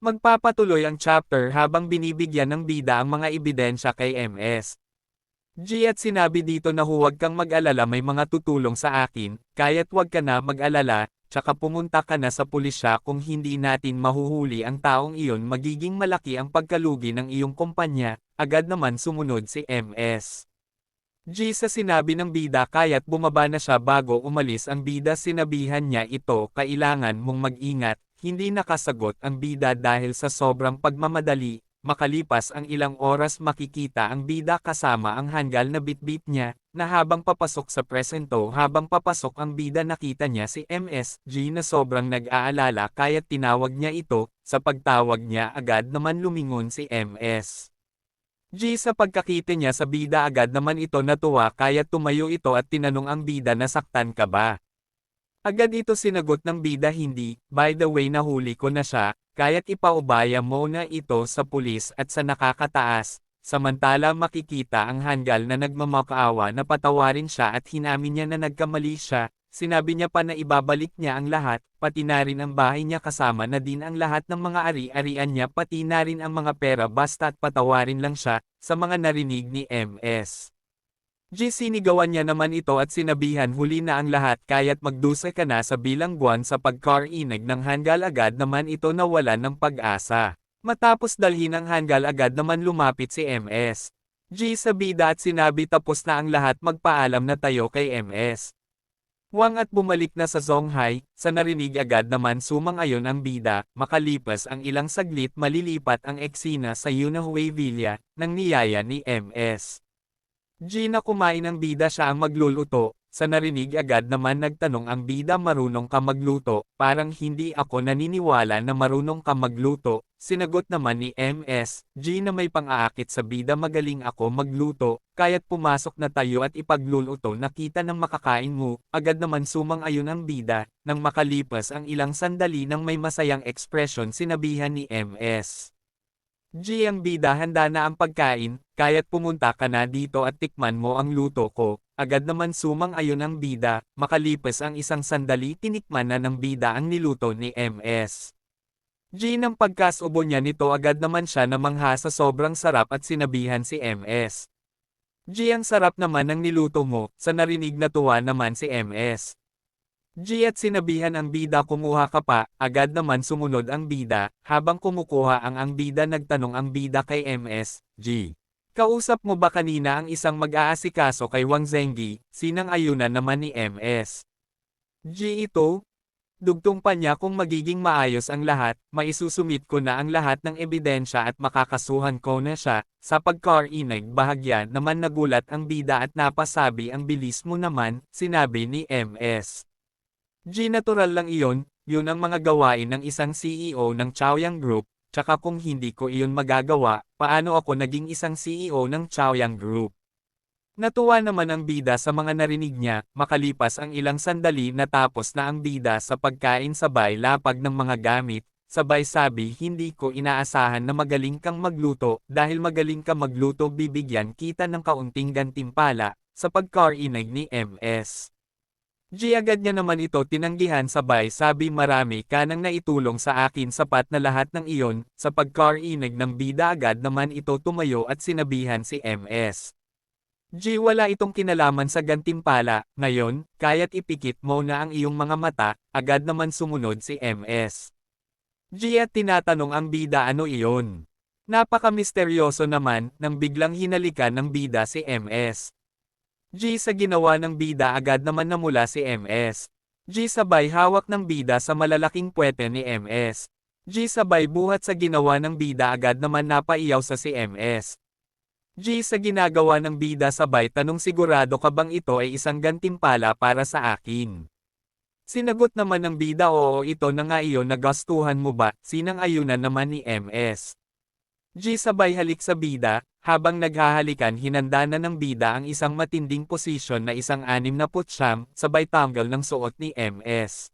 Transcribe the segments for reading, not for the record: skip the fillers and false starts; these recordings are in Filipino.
Magpapatuloy ang chapter habang binibigyan ng bida ang mga ebidensya kay MS. G at sinabi dito na huwag kang mag-alala, may mga tutulong sa akin, kaya't huwag ka na mag-alala, tsaka pumunta ka na sa pulisya, kung hindi natin mahuhuli ang taong iyon magiging malaki ang pagkalugi ng iyong kumpanya. Agad naman sumunod si MS. G sa sinabi ng bida, kaya't bumaba na siya bago umalis ang bida. Sinabihan niya ito, kailangan mong mag-ingat. Hindi nakasagot ang bida dahil sa sobrang pagmamadali. Makalipas ang ilang oras makikita ang bida kasama ang hanggal na bitbit niya, na habang papasok sa presento. Habang papasok ang bida nakita niya si MSG na sobrang nag-aalala, kaya't tinawag niya ito. Sa pagtawag niya agad naman lumingon si MS. G sa pagkakita niya sa bida agad naman ito natuwa, kaya't tumayo ito at tinanong ang bida, nasaktan ka ba? Agad ito sinagot ng bida, hindi, by the way nahuli ko na siya, kaya't ipaubaya mo na ito sa pulis at sa nakakataas. Samantala makikita ang hanggal na nagmamakaawa na patawarin siya at hinamin niya na nagkamali siya. Sinabi niya pa na ibabalik niya ang lahat, pati na rin ang bahay niya, kasama na din ang lahat ng mga ari-arian niya, pati na rin ang mga pera, basta't patawarin lang siya. Sa mga narinig ni MS. G sinigawan niya naman ito at sinabihan, huli na ang lahat, kaya't magdusa ka na sa bilangguan sa pagkarinig ng hanggal. Agad naman ito nawalan ng pag-asa. Matapos dalhin ang hanggal agad naman lumapit si MS. G sa bida at sinabi tapos na ang lahat, magpaalam na tayo kay MS. Wang at bumalik na sa Zonghai. Sa narinig agad naman sumang-ayon ang bida. Makalipas ang ilang saglit malilipat ang eksena sa Yunahue Villa, ng niyaya ni MS. G na kumain ang bida, siya ang magluluto. Sa narinig agad naman nagtanong ang bida, marunong ka magluto? Parang hindi ako naniniwala na marunong ka magluto. Sinagot naman ni MS. G na may pang-aakit sa bida, magaling ako magluto, kaya't pumasok na tayo at ipagluluto, nakita ng makakain mo. Agad naman sumang-ayon ang bida. Nang makalipas ang ilang sandali nang may masayang ekspresyon sinabihan ni MS. G ang bida, handa na ang pagkain, kaya't pumunta ka na dito at tikman mo ang luto ko. Agad naman sumang-ayon ang bida. Makalipas ang isang sandali tinikman na ng bida ang niluto ni MS. G ng pagkasubo niya nito agad naman siya namangha sa sobrang sarap at sinabihan si MS. G ang sarap naman ng niluto mo. Sa narinig natuwa naman si MS. G at sinabihan ang bida, kumuha ka pa. Agad naman sumunod ang bida. Habang kumukuha ang bida nagtanong ang bida kay MS. G, kausap mo ba kanina ang isang mag-aasikaso kay Wang Zenggi? Sinang-ayunan naman ni MS. G, ito? Dugtong pa niya, kung magiging maayos ang lahat, maisusumit ko na ang lahat ng ebidensya at makakasuhan ko na siya. Sa pagkarinig bahagya naman nagulat ang bida at napasabi, ang bilis mo naman, sinabi ni MS. G, natural lang iyon, yun ang mga gawain ng isang CEO ng Chaoyang Group, tsaka kung hindi ko iyon magagawa, paano ako naging isang CEO ng Chaoyang Group? Natuwa naman ang bida sa mga narinig niya. Makalipas ang ilang sandali natapos na ang bida sa pagkain, sabay lapag ng mga gamit, sabay sabi, hindi ko inaasahan na magaling kang magluto, dahil magaling ka magluto bibigyan kita ng kaunting gantimpala. Sa pagkarinig ni MS. G agad niya naman ito tinanggihan, sabay sabi, marami ka nang naitulong sa akin, sapat na lahat ng iyon. Sa pagkarinig ng bida agad naman ito tumayo at sinabihan si MS. G, wala itong kinalaman sa gantimpala, ngayon, kaya't ipikit mo na ang iyong mga mata. Agad naman sumunod si MS. G at tinatanong ang bida, ano iyon? Napaka-misteryoso naman, nang biglang hinalikan ng bida si MS. G sa ginawa ng bida agad naman namula si MS. G sabay hawak ng bida sa malalaking puwete ni MS. G sabay buhat sa ginawa ng bida agad naman napaiyaw sa si MS. G sa ginagawa ng bida sabay tanong, sigurado ka bang ito ay isang gantimpala para sa akin? Sinagot naman ng bida, oo, ito na nga iyon, nagastuhan mo ba? Sinang-ayunan naman ni MS. G sabay halik sa bida. Habang naghahalikan hinanda na ng bida ang isang matinding posisyon na isang 69, sabay tanggal ng suot ni MS.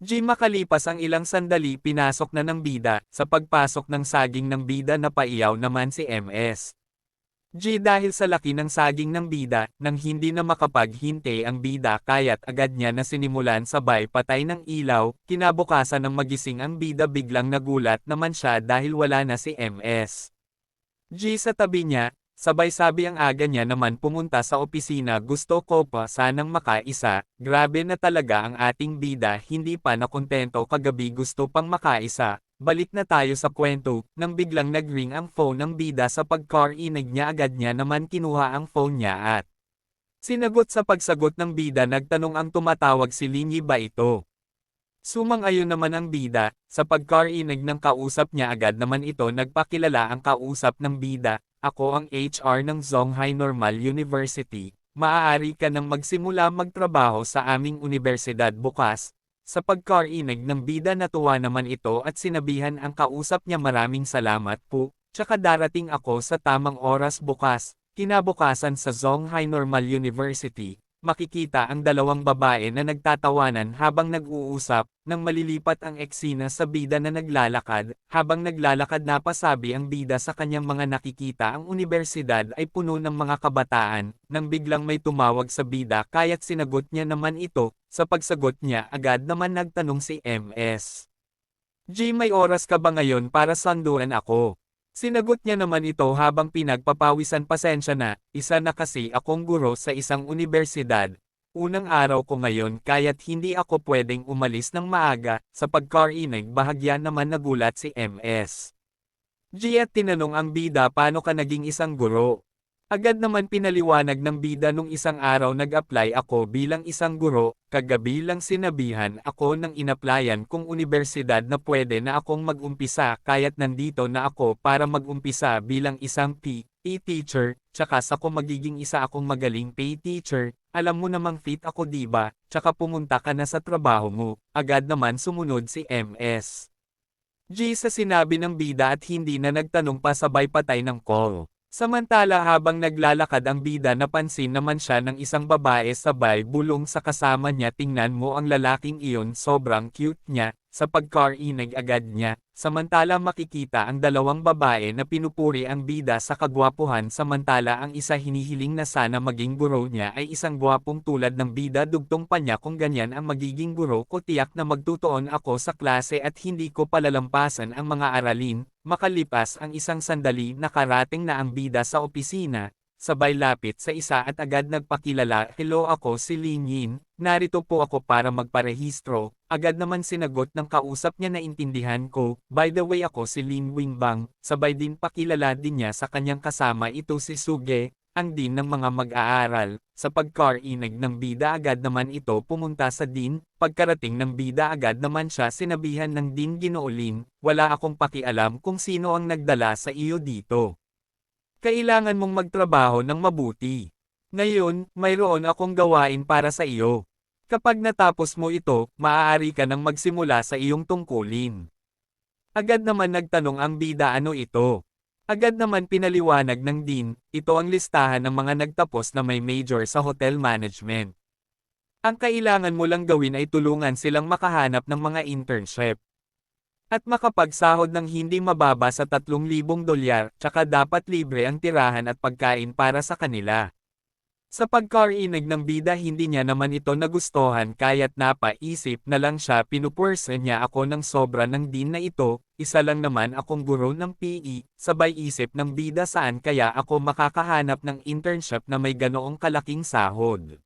G makalipas ang ilang sandali pinasok na ng bida. Sa pagpasok ng saging ng bida napaiyaw naman si MS. G dahil sa laki ng saging ng bida, nang hindi na makapaghintay ang bida kaya't agad niya na sinimulan sabay patay ng ilaw, kinabukasan ng magising ang bida biglang nagulat naman siya dahil wala na si MS. G sa tabi niya, sabay sabi ang aga niya naman pumunta sa opisina gusto ko pa sanang makaisa, grabe na talaga ang ating bida hindi pa nakontento kagabi gusto pang makaisa. Balik na tayo sa kwento, nang biglang nag-ring ang phone ng bida sa pagkarinig niya agad niya naman kinuha ang phone niya at sinagot sa pagsagot ng bida nagtanong ang tumatawag si Linyi ba ito. Sumang-ayon naman ang bida, sa pagkarinig ng kausap niya agad naman ito nagpakilala ang kausap ng bida, ako ang HR ng Zhonghai Normal University, maaari ka nang magsimula magtrabaho sa aming universidad bukas. Sa pagkarinig ng bida natuwa naman ito at sinabihan ang kausap niya maraming salamat po, tsaka darating ako sa tamang oras bukas. Kinabukasan sa Zhonghai Normal University, makikita ang dalawang babae na nagtatawanan habang nag-uusap, nang malilipat ang eksena sa bida na naglalakad, habang naglalakad napasabi ang bida sa kanyang mga nakikita ang universidad ay puno ng mga kabataan, nang biglang may tumawag sa bida kaya't sinagot niya naman ito, sa pagsagot niya agad naman nagtanong si MS. G may oras ka ba ngayon para sanduan ako? Sinagot niya naman ito habang pinagpapawisan pasensya na, isa na kasi akong guro sa isang universidad. Unang araw ko ngayon kaya't hindi ako pwedeng umalis ng maaga, sa pagkarinig bahagya naman nagulat si MS. G at tinanong ang bida paano ka naging isang guro. Agad naman pinaliwanag ng bida nung isang araw nag-apply ako bilang isang guro, kagabi lang sinabihan ako ng inaplayan kong universidad na pwede na akong mag-umpisa kaya't nandito na ako para mag-umpisa bilang isang PE teacher, tsaka sa ko magiging isa akong magaling PE teacher, alam mo namang fit ako diba, tsaka pumunta ka na sa trabaho mo, agad naman sumunod si MS. G sa sinabi ng bida at hindi na nagtanong pa sabay patay ng call. Samantala habang naglalakad ang bida napansin naman siya ng isang babae sabay bulong sa kasama niya tingnan mo ang lalaking iyon sobrang cute niya, sa pagkarinig agad niya, samantala makikita ang dalawang babae na pinupuri ang bida sa kagwapuhan samantala ang isa hinihiling na sana maging guro niya ay isang gwapong tulad ng bida dugtong pa niya kung ganyan ang magiging guro ko tiyak na magtutuon ako sa klase at hindi ko palalampasan ang mga aralin. Makalipas ang isang sandali nakarating na ang bida sa opisina, sabay lapit sa isa at agad nagpakilala, hello ako si Lin Yin, narito po ako para magparehistro, agad naman sinagot ng kausap niya na intindihan ko, by the way ako si Lin Wingbang, sabay din pakilala din niya sa kanyang kasama ito si Suge, ang dean ng mga mag-aaral, sa pagkarinig ng bida agad naman ito pumunta sa dean, pagkarating ng bida agad naman siya sinabihan ng dean Ginoolin, wala akong pakialam kung sino ang nagdala sa iyo dito. Kailangan mong magtrabaho ng mabuti. Ngayon, mayroon akong gawain para sa iyo. Kapag natapos mo ito, maaari ka nang magsimula sa iyong tungkulin. Agad naman nagtanong ang bida ano ito. Agad naman pinaliwanag ng dean, ito ang listahan ng mga nagtapos na may major sa hotel management. Ang kailangan mo lang gawin ay tulungan silang makahanap ng mga internship. At makapagsahod ng hindi mababa sa $3,000, tsaka dapat libre ang tirahan at pagkain para sa kanila. Sa pagkarinig ng bida hindi niya naman ito nagustuhan kaya't napaisip na lang siya pinupwersa niya ako ng sobra ng dean na ito, isa lang naman akong guro ng PE, sabay isip ng bida saan kaya ako makakahanap ng internship na may ganoong kalaking sahod.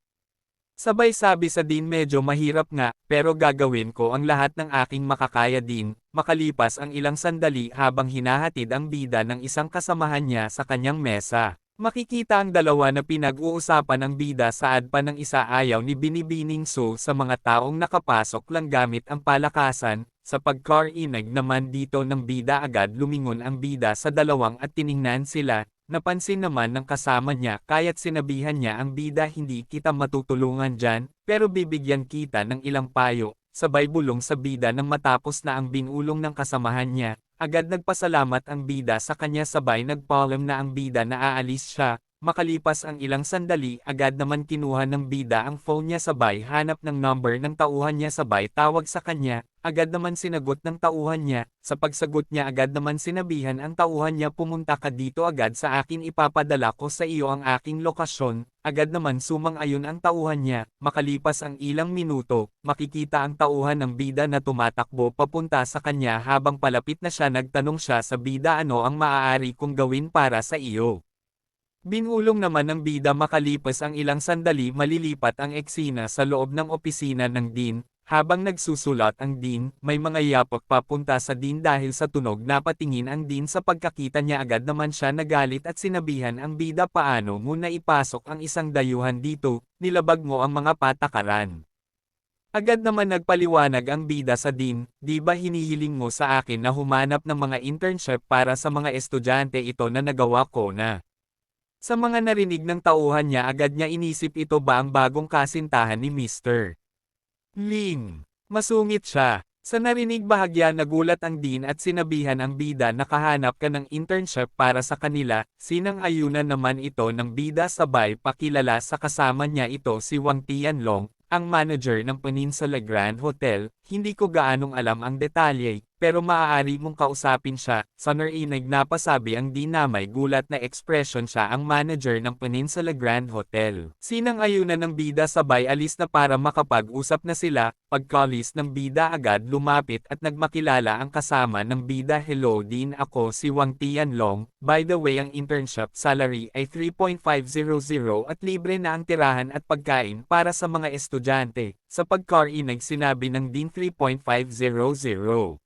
Sabay sabi sa dean medyo mahirap nga, pero gagawin ko ang lahat ng aking makakaya din, makalipas ang ilang sandali habang hinahatid ang bida ng isang kasamahan niya sa kanyang mesa. Makikita ang dalawa na pinag-uusapan ng bida saad pa ng isa ayaw ni Binibining Su sa mga taong nakapasok lang gamit ang palakasan, sa pagkarinig naman dito ng bida agad lumingon ang bida sa dalawang at tiningnan sila, napansin naman ng kasama niya kaya't sinabihan niya ang bida hindi kita matutulungan dyan, pero bibigyan kita ng ilang payo, sabay bulong sa bida nang matapos na ang binulong ng kasamahan niya. Agad nagpasalamat ang bida sa kanya sabay nagpaalam na ang bida na aalis siya, Makalipas ang ilang sandali, agad naman kinuha ng bida ang phone niya sabay hanap ng number ng tauhan niya sabay tawag sa kanya, agad naman sinagot ng tauhan niya, sa pagsagot niya agad naman sinabihan ang tauhan niya pumunta ka dito agad sa akin ipapadala ko sa iyo ang aking lokasyon, agad naman sumang-ayon ang tauhan niya, makalipas ang ilang minuto, makikita ang tauhan ng bida na tumatakbo papunta sa kanya habang palapit na siya nagtanong siya sa bida ano ang maaari kong gawin para sa iyo. Binulong naman ng bida makalipas ang ilang sandali malilipat ang eksena sa loob ng opisina ng Dean, habang nagsusulat ang Dean, may mga yapak papunta sa Dean dahil sa tunog na patingin ang Dean sa pagkakita niya agad naman siya nagalit at sinabihan ang bida paano mo na ipasok ang isang dayuhan dito, nilabag mo ang mga patakaran. Agad naman nagpaliwanag ang bida sa Dean, di ba hinihiling mo sa akin na humanap ng mga internship para sa mga estudyante ito na nagawa ko na. Sa mga narinig ng tauhan niya agad niya inisip ito ba ang bagong kasintahan ni Mr. Lin. Masungit siya. Sa narinig bahagya nagulat ang Dean at sinabihan ang bida na kahanap ka ng internship para sa kanila, sinang-ayunan naman ito ng bida sabay pakilala sa kasama niya ito si Wang Tianlong, ang manager ng Peninsula Grand Hotel, hindi ko gaanong alam ang detalye, pero maaari mong kausapin siya, sa narinig napasabi ang dinamay gulat na ekspresyon siya ang manager ng Peninsula Grand Hotel. Sinang-ayunan ng bida sabay alis na para makapag-usap na sila, pagkalis ng bida agad lumapit at nagmakilala ang kasama ng bida hello din ako si Wang Tianlong, by the way ang internship salary ay 3.500 at libre na ang tirahan at pagkain para sa mga estudyante, sa pagkarinig sinabi ng Dean 3.500.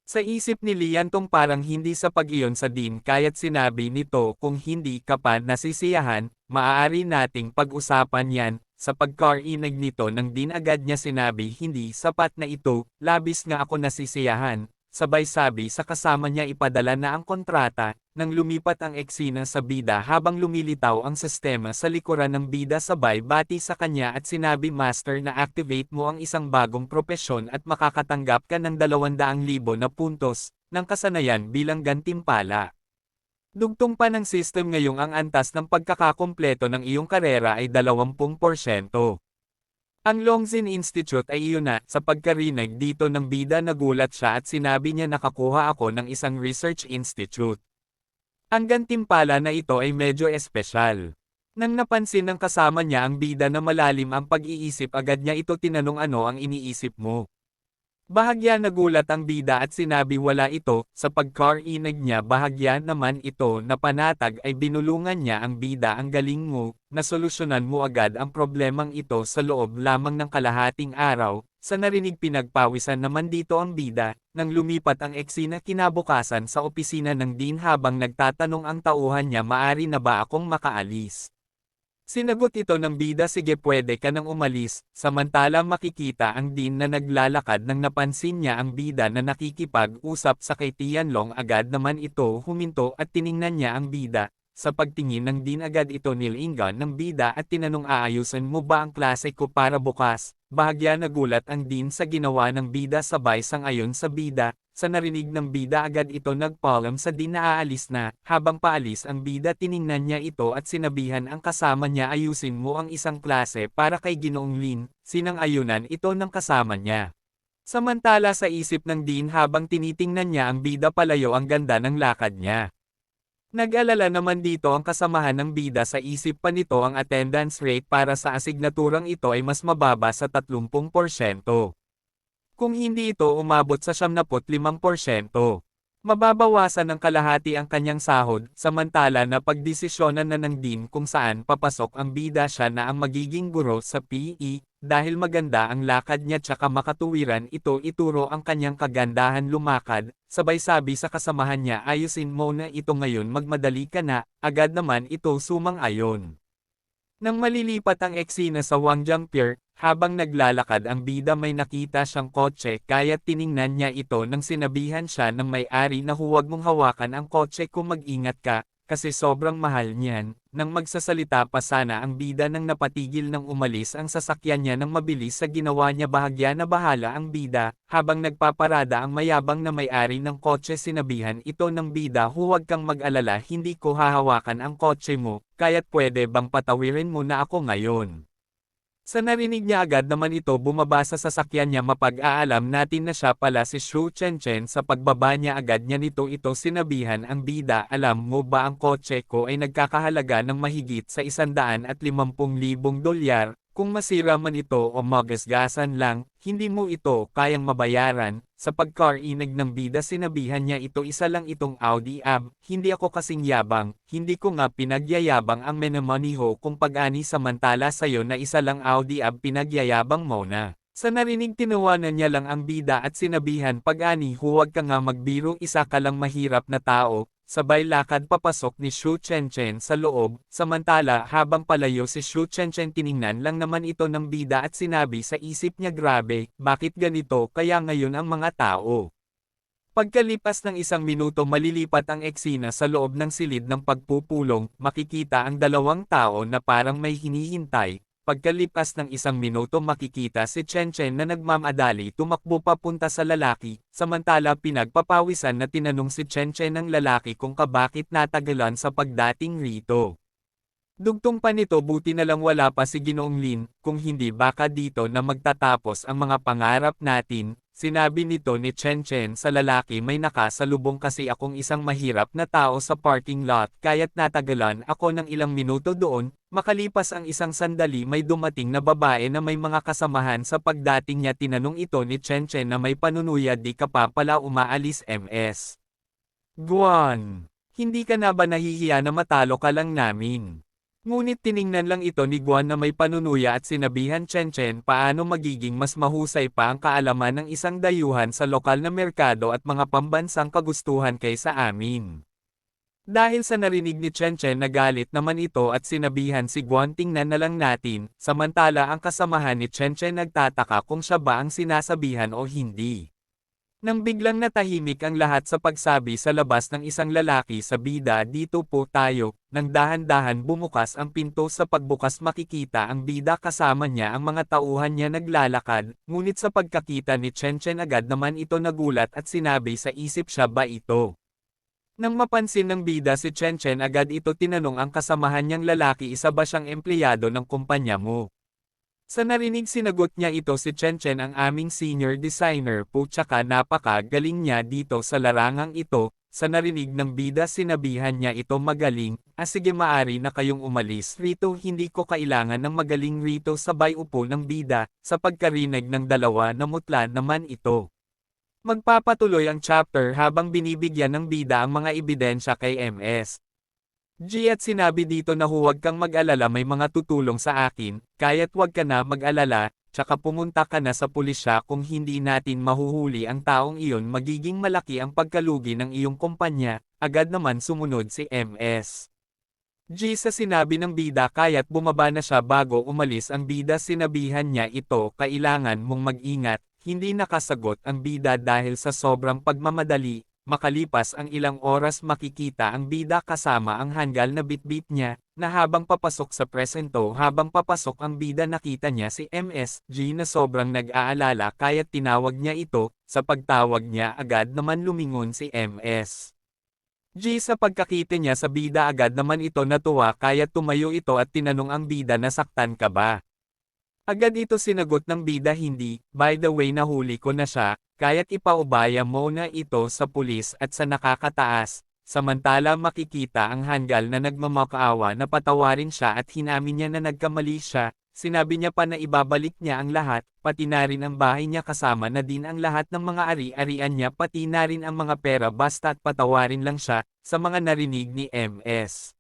Sa isip ni Liantong parang hindi sa pag-iyon sa Dean kaya't sinabi nito kung hindi ka pa nasisiyahan, maaari nating pag-usapan yan, sa pagkarinig nito ng Dean agad niya sinabi hindi sapat na ito, labis nga ako nasisiyahan, sabay sabi sa kasama niya ipadala na ang kontrata, nang lumipat ang eksena sa bida habang lumilitaw ang sistema sa likuran ng bida sabay bati sa kanya at sinabi master na activate mo ang isang bagong propesyon at makakatanggap ka ng 200,000 na puntos, ng kasanayan bilang gantimpala. Dugtong pa ng system ngayong ang antas ng pagkakakumpleto ng iyong karera ay 20%. Ang Longzhin Institute ay iyon na, sa pagkarinig dito ng bida nagulat siya at sinabi niya nakakuha ako ng isang research institute. Ang gantimpala na ito ay medyo espesyal. Nang napansin ng kasama niya ang bida na malalim ang pag-iisip agad niya ito tinanong ano ang iniisip mo. Bahagya nagulat ang bida at sinabi wala ito, sa pagkarinig niya bahagya naman ito na panatag ay binulungan niya ang bida ang galing mo, nasolusyonan mo agad ang problemang ito sa loob lamang ng kalahating araw, sa narinig pinagpawisan naman dito ang bida, nang lumipat ang eksena kinabukasan sa opisina ng Dean habang nagtatanong ang tauhan niya maari na ba akong makaalis. Sinagot ito ng bida sige pwede ka nang umalis, samantala makikita ang Dean na naglalakad nang napansin niya ang bida na nakikipag-usap sa kay Tianlong agad naman ito huminto at tiningnan niya ang bida, sa pagtingin ng Dean agad ito nilingan ng bida at tinanong aayusin mo ba ang klase ko para bukas, bahagya nagulat ang Dean sa ginawa ng bida sabay sang-ayon sa bida. Sa narinig ng bida agad ito nagpaalam sa Dean na aalis na, habang paalis ang bida tiningnan niya ito at sinabihan ang kasama niya ayusin mo ang isang klase para kay Ginoong Lin, sinang-ayunan ito ng kasama niya. Samantala sa isip ng Dean habang tinitingnan niya ang bida palayo ang ganda ng lakad niya. Nag-alala naman dito ang kasamahan ng bida sa isip pa nito ang attendance rate para sa asignaturang ito ay mas mababa sa 30%. Kung hindi ito umabot sa 75%, mababawasan ng kalahati ang kanyang sahod, samantala na pagdesisyonan na ng Dean kung saan papasok ang bida siya na ang magiging guro sa PE, dahil maganda ang lakad niya tsaka makatuwiran ito ituro ang kanyang kagandahan lumakad, sabay sabi sa kasamahan niya ayusin mo na ito ngayon magmadali ka na, agad naman ito sumang-ayon. Nang malilipat ang eksena sa Wangjiang Pier, habang naglalakad ang bida may nakita siyang kotse kaya't tiningnan niya ito nang sinabihan siya ng may-ari na huwag mong hawakan ang kotse kung mag-ingat ka, kasi sobrang mahal niyan. Nang magsasalita pa sana ang bida nang napatigil nang umalis ang sasakyan niya nang mabilis sa ginawa niya bahagya na bahala ang bida, habang nagpaparada ang mayabang na may-ari ng kotse sinabihan ito ng bida huwag kang mag-alala hindi ko hahawakan ang kotse mo, kaya't pwede bang patawirin mo na ako ngayon. Sa narinig niya agad naman ito bumaba sa sasakyan niya mapag-aalam natin na siya pala si Shu Chenchen sa pagbaba niya agad niya ito sinabihan ang bida alam mo ba ang kotse ko ay nagkakahalaga ng mahigit sa 150,000 dolyar, kung masira man ito o magasgasan lang, hindi mo ito kayang mabayaran. Sa pagkarinig ng bida sinabihan niya ito isa lang itong Audi AB, hindi ako kasing yabang, hindi ko nga pinagyayabang ang menamaniho kung pag-ani samantala sayo na isa lang Audi AB pinagyayabang mo na. Sa narinig tinawanan niya lang ang bida at sinabihan pag-ani huwag ka nga magbiro isa ka lang mahirap na tao, sabay lakad papasok ni Shu Chenchen sa loob, samantala habang palayo si Shu Chenchen tiningnan lang naman ito ng bida at sinabi sa isip niya grabe, bakit ganito kaya ngayon ang mga tao. Pagkalipas ng 1 minuto malilipat ang eksena sa loob ng silid ng pagpupulong, makikita ang dalawang tao na parang may hinihintay. Pagkalipas ng 1 minuto makikita si Chenchen na nagmamadali tumakbo papunta sa lalaki, samantala pinagpapawisan na tinanong si Chenchen ng lalaki kung bakit natagalan sa pagdating rito. Dugtong pa nito buti na lang wala pa si Ginoong Lin, kung hindi baka dito na magtatapos ang mga pangarap natin, sinabi nito ni Chenchen sa lalaki may nakasalubong kasi akong isang mahirap na tao sa parking lot kaya't natagalan ako ng ilang minuto doon, makalipas ang isang sandali may dumating na babae na may mga kasamahan sa pagdating niya tinanong ito ni Chenchen na may panunuya di ka pa pala umaalis MS. Guan, hindi ka na ba nahihiya na matalo ka lang namin? Ngunit tiningnan lang ito ni Guan na may panunuya at sinabihan Chenchen paano magiging mas mahusay pa ang kaalaman ng isang dayuhan sa lokal na merkado at mga pambansang kagustuhan kaysa amin. Dahil sa narinig ni Chenchen nagalit naman ito at sinabihan si Guan tingnan na lang natin, samantala ang kasamahan ni Chenchen nagtataka kung siya ba ang sinasabihan o hindi. Nang biglang natahimik ang lahat sa pagsabi sa labas ng isang lalaki sa bida dito po tayo, nang dahan-dahan bumukas ang pinto sa pagbukas makikita ang bida kasama niya ang mga tauhan niya naglalakad, ngunit sa pagkakita ni Chenchen agad naman ito nagulat at sinabi sa isip siya ba ito. Nang mapansin ng bida si Chenchen agad ito tinanong ang kasamahan niyang lalaki isa ba siyang empleyado ng kumpanya mo. Sa narinig sinagot niya ito si Chenchen ang aming senior designer po tsaka napaka-galing niya dito sa larangang ito, sa narinig ng bida sinabihan niya ito magaling, sige maari na kayong umalis rito hindi ko kailangan ng magaling rito sabay upo ng bida, sa pagkarinig ng dalawa namutla naman ito. Magpapatuloy ang chapter habang binibigyan ng bida ang mga ebidensya kay MS. G at sinabi dito na huwag kang mag-alala may mga tutulong sa akin, kaya't huwag ka na mag-alala, tsaka pumunta ka na sa pulisya kung hindi natin mahuhuli ang taong iyon magiging malaki ang pagkalugi ng iyong kumpanya, agad naman sumunod si MS. G sa sinabi ng bida kaya't bumaba na siya bago umalis ang bida sinabihan niya ito kailangan mong mag-ingat, hindi nakasagot ang bida dahil sa sobrang pagmamadali. Makalipas ang ilang oras makikita ang bida kasama ang hanggal na bitbit niya, na habang papasok sa presento habang papasok ang bida nakita niya si MSG na sobrang nag-aalala kaya't tinawag niya ito, sa pagtawag niya agad naman lumingon si MS. G sa pagkakita niya sa bida agad naman ito natuwa kaya't tumayo ito at tinanong ang bida na saktan ka ba? Agad ito sinagot ng bida hindi, by the way nahuli ko na siya, kaya't ipaubaya mo na ito sa pulis at sa nakakataas, samantala makikita ang hanggal na nagmamakaawa na patawarin siya at hinamin niya na nagkamali siya, sinabi niya pa na ibabalik niya ang lahat, pati na rin ang bahay niya kasama na din ang lahat ng mga ari-arian niya pati na rin ang mga pera basta't patawarin lang siya, sa mga narinig ni MS.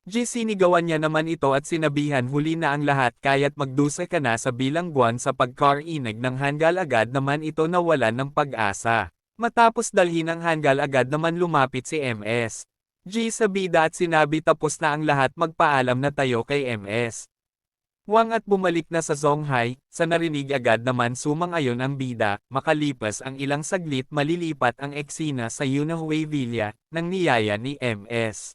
Sinigawan niya naman ito at sinabihan huli na ang lahat kaya't magdusa ka na sa bilangguan sa pagkarinig ng hanggal agad naman ito nawalan ng pag-asa. Matapos dalhin ang hanggal agad naman lumapit si MS. Sa bida at sinabi tapos na ang lahat magpaalam na tayo kay MS. Wang at bumalik na sa Zonghai, sa narinig agad naman sumang-ayon ang bida, makalipas ang ilang saglit malilipat ang eksena sa Yunahue Villa, ng niyaya ni MS.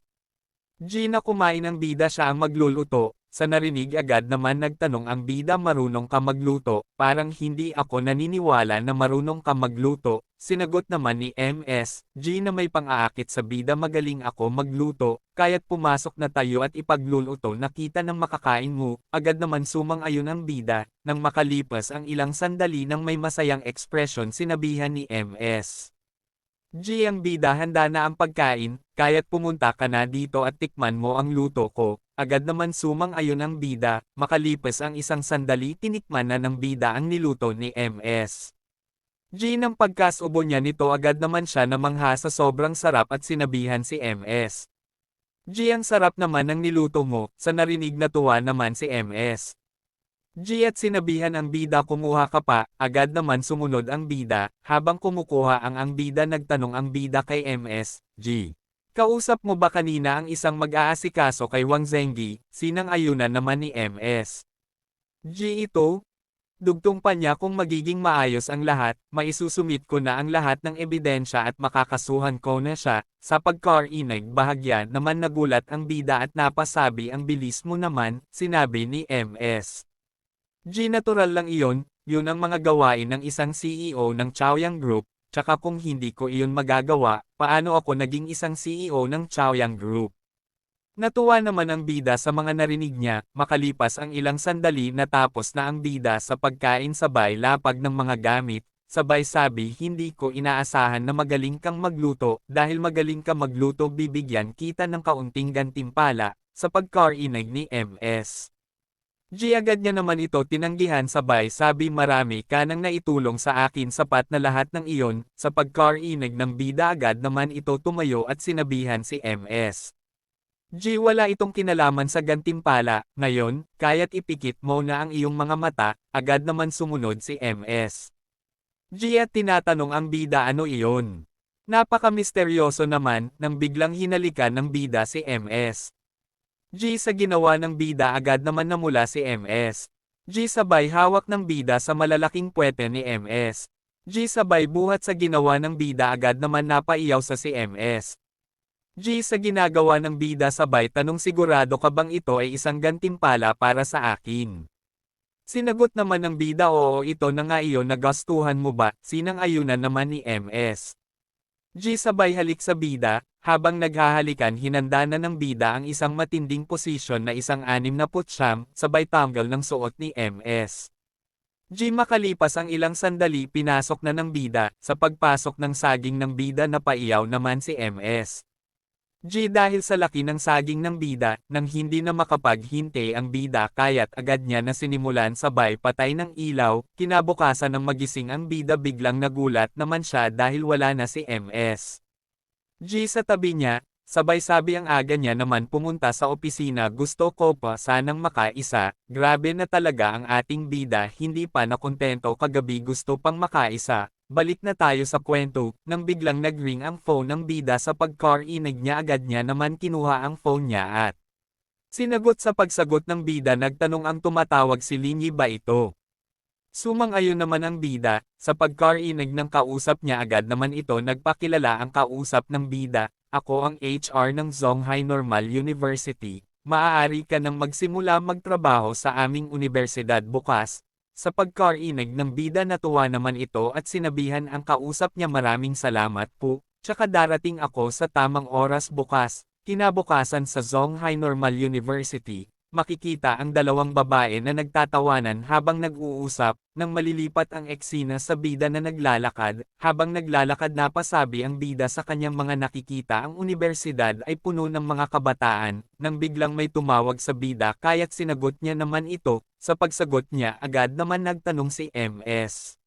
G na kumain ang bida siya ang magluluto, sa narinig agad naman nagtanong ang bida marunong ka magluto, parang hindi ako naniniwala na marunong ka magluto, sinagot naman ni MS, G na may pang-aakit sa bida magaling ako magluto, kaya't pumasok na tayo at ipagluluto nakita ng makakain mo, agad naman sumang-ayon ang bida, nang makalipas ang ilang sandali nang may masayang ekspresyon sinabihan ni MS. G ang bida handa na ang pagkain, kaya't pumunta ka na dito at tikman mo ang luto ko, agad naman sumang-ayon ang bida, makalipas ang isang sandali tinikman na ng bida ang niluto ni MS. G ng pagkasubo niya nito agad naman siya namangha sa sobrang sarap at sinabihan si MS. G ang sarap naman ng niluto mo, sa narinig na tuwa naman si MS. G at sinabihan ang bida kumuha ka pa, agad naman sumunod ang bida, habang kumukuha ang bida nagtanong ang bida kay MS, G. Kausap mo ba kanina ang isang mag-aasikaso kay Wang Zenggi, sinang-ayunan naman ni MS. G ito? Dugtong pa niya kung magiging maayos ang lahat, maisusumit ko na ang lahat ng ebidensya at makakasuhan ko na siya, sa pagkarinig bahagya naman nagulat ang bida at napasabi ang bilis mo naman, sinabi ni MS. G natural lang iyon, yun ang mga gawain ng isang CEO ng Chaoyang Group, tsaka kung hindi ko iyon magagawa, paano ako naging isang CEO ng Chaoyang Group? Natuwa naman ang bida sa mga narinig niya, makalipas ang ilang sandali natapos na ang bida sa pagkain sabay lapag ng mga gamit, sabay sabi hindi ko inaasahan na magaling kang magluto, dahil magaling ka magluto bibigyan kita ng kaunting gantimpala, sa pagkarinig ni MS. G agad niya naman ito tinanggihan sabay sabi marami ka nang naitulong sa akin sapat na lahat ng iyon, sa pagkarinig ng bida agad naman ito tumayo at sinabihan si MS. G wala itong kinalaman sa gantimpala, ngayon, kaya't ipikit mo na ang iyong mga mata, agad naman sumunod si MS. G at tinatanong ang bida ano iyon. Napaka-misteryoso naman, nang biglang hinalikan ng bida si MS. G sa ginawa ng bida agad naman namula si MS. G sabay hawak ng bida sa malalaking puwete ni MS. G sabay buhat sa ginawa ng bida agad naman napaiyaw sa si MS. G sa ginagawa ng bida sabay tanong sigurado ka bang ito ay isang gantimpala para sa akin? Sinagot naman ng bida oo ito na nga iyon nagastuhan mo ba, sinang-ayunan naman ni MS. G sabay halik sa bida, habang naghahalikan hinanda na ng bida ang isang matinding posisyon na isang 69, sabay tanggal ng suot ni MS. G makalipas ang ilang sandali pinasok na ng bida, sa pagpasok ng saging ng bida napaiyaw naman si MS. G dahil sa laki ng saging ng bida, nang hindi na makapaghinte ang bida kaya't agad niya na sinimulan sabay patay ng ilaw, kinabukasan ng magising ang bida biglang nagulat naman siya dahil wala na si MS. G sa tabi niya, sabay sabi ang aga niya naman pumunta sa opisina gusto ko pa sanang makaisa, grabe na talaga ang ating bida hindi pa nakontento kagabi gusto pang makaisa. Balik na tayo sa kwento, nang biglang nag-ring ang phone ng bida sa pagkarinig niya agad niya naman kinuha ang phone niya at sinagot sa pagsagot ng bida nagtanong ang tumatawag si Linyi ba ito? Sumang-ayon naman ang bida, sa pagkarinig ng kausap niya agad naman ito nagpakilala ang kausap ng bida, ako ang HR ng Zhonghai Normal University, maaari ka nang magsimula magtrabaho sa aming universidad bukas. Sa pagkarinig ng bida natuwa naman ito at sinabihan ang kausap niya maraming salamat po, tsaka darating ako sa tamang oras bukas, kinabukasan sa Zhonghai Normal University, makikita ang dalawang babae na nagtatawanan habang nag-uusap, nang malilipat ang eksena sa bida na naglalakad, habang naglalakad napasabi ang bida sa kanyang mga nakikita ang universidad ay puno ng mga kabataan, nang biglang may tumawag sa bida kaya't sinagot niya naman ito, sa pagsagot niya agad naman nagtanong si MS.